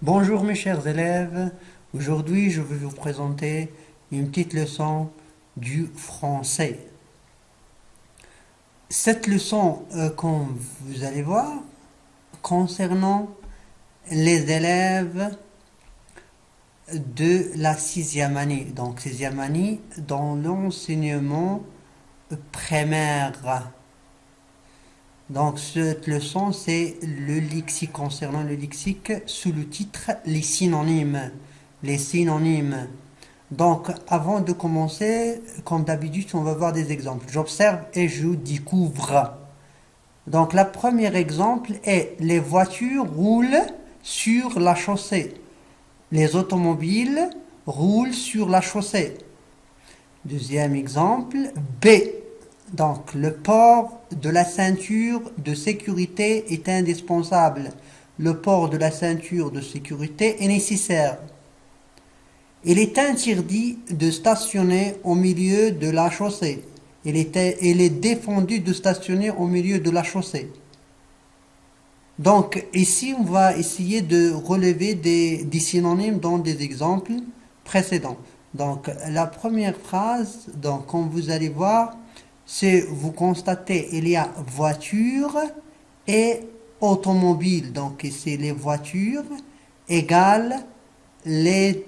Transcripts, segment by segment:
Bonjour mes chers élèves, aujourd'hui je vais vous présenter une petite leçon du français. Cette leçon, comme vous allez voir, concernant les élèves de la sixième année, donc sixième année dans l'enseignement primaire. Donc cette leçon c'est le lexique, concernant le lexique sous le titre les synonymes. Les synonymes. Donc avant de commencer, comme d'habitude, on va voir des exemples. J'observe et je découvre. Donc le premier exemple est les voitures roulent sur la chaussée. Les automobiles roulent sur la chaussée. Deuxième exemple, B. Donc, le port de la ceinture de sécurité est indispensable. Le port de la ceinture de sécurité est nécessaire. Il est interdit de stationner au milieu de la chaussée. Il est défendu de stationner au milieu de la chaussée. Donc, ici, on va essayer de relever des synonymes dans des exemples précédents. Donc, la première phrase, donc, comme vous allez voir, c'est vous constatez, il y a voiture et automobile. Donc, ici, les voitures égale les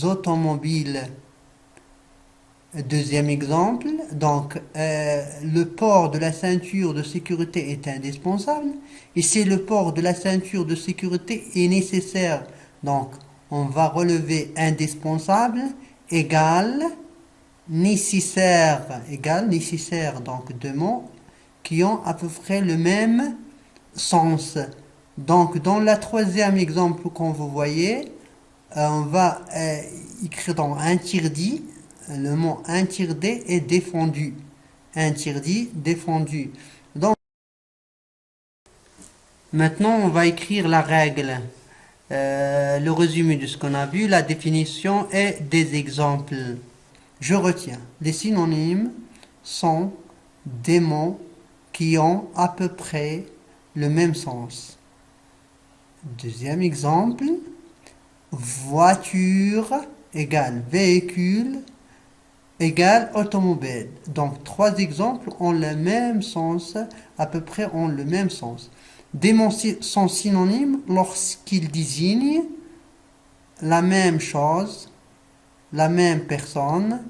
automobiles. Deuxième exemple, donc le port de la ceinture de sécurité est indispensable. Ici, le port de la ceinture de sécurité est nécessaire. Donc, on va relever indispensable égale nécessaire. Donc deux mots qui ont à peu près le même sens. Donc, dans le troisième exemple qu'on vous voyez, on va écrire dans interdit. Le mot interdit est défendu. Interdit, défendu. Donc, maintenant, on va écrire la règle. Le résumé de ce qu'on a vu, la définition et des exemples. Je retiens. Les synonymes sont des mots qui ont à peu près le même sens. Deuxième exemple, voiture égale véhicule égale automobile. Donc, trois exemples ont le même sens, à peu près ont le même sens. Des mots sont synonymes lorsqu'ils désignent la même chose, la même personne,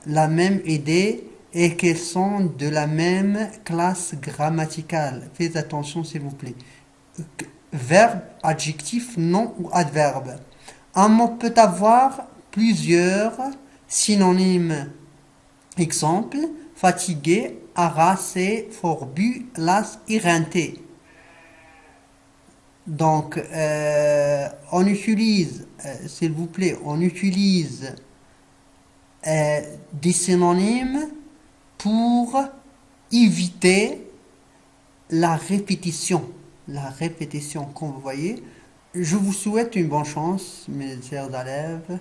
la même idée et qu'ils sont de la même classe grammaticale. Faites attention s'il vous plaît. Verbe, adjectif, nom ou adverbe. Un mot peut avoir plusieurs synonymes. Exemple, fatigué, harassé, forbu, las, éreinté. Donc, on utilise, s'il vous plaît, on utilise des synonymes pour éviter la répétition. La répétition, comme vous voyez. Je vous souhaite une bonne chance, mes chers élèves.